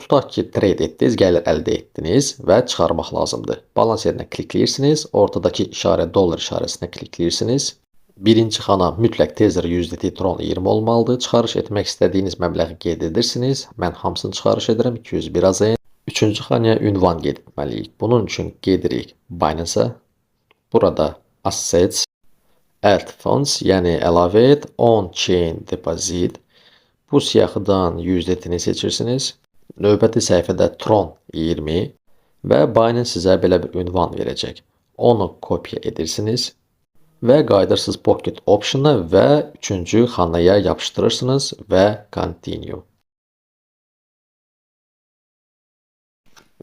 Tutaq ki, trade etdiniz, gəlir əldə etdiniz və çıxarmaq lazımdır. Balans yerinə klikləyirsiniz, ortadakı işarə dollar işarəsinə klikləyirsiniz. Birinci xana mütləq tezər USDT Tron 20 olmalıdır. Çıxarış etmək istədiyiniz məbləği qeyd edirsiniz. Mən hamısını çıxarış edirəm, 201 AZN. Üçüncü xanaya ünvan qeyd etməliyik. Bunun üçün gedirik Binance-a. Burada Assets, Add Funds, yəni əlavə et, On-Chain Deposit. Bu siyahıdan USDT-ni seçirsiniz. Növbəti səhifədə Tron 20 və Binance sizə belə bir ünvan verəcək. Onu kopya edirsiniz və qayıdırsınız Pocket Option-a və üçüncü xanaya yapışdırırsınız və Continue.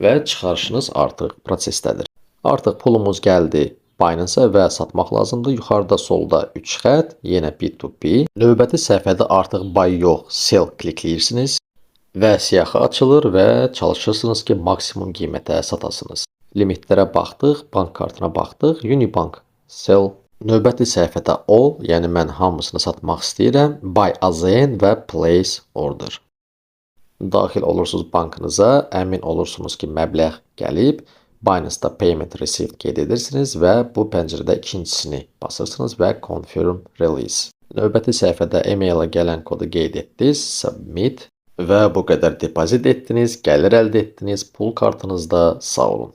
Və çıxarışınız artıq prosesdədir. Artıq pulumuz gəldi Binance-a və satmaq lazımdır. Yuxarıda solda 3 xətt, yenə P2P. Növbəti səhifədə artıq buy yox, sell klikləyirsiniz və siyahı açılır və çalışırsınız ki, maksimum qiymətə satasınız. Limitlərə baxdıq, bank kartına baxdıq, Unibank sell. Növbəti səhifədə all, yəni mən hamısını satmaq istəyirəm, buy AZN və place order. Daxil olursunuz bankınıza, əmin olursunuz ki, məbləğ gəlib. Binance-da payment received qeyd edirsiniz və bu pəncərədə ikincisini basırsınız və confirm release. Növbəti səhifədə e-maila gələn kodu qeyd etdiniz, submit və bu qədər depozit etdiniz, gəlir əldə etdiniz, pul kartınızda. Sağ olun.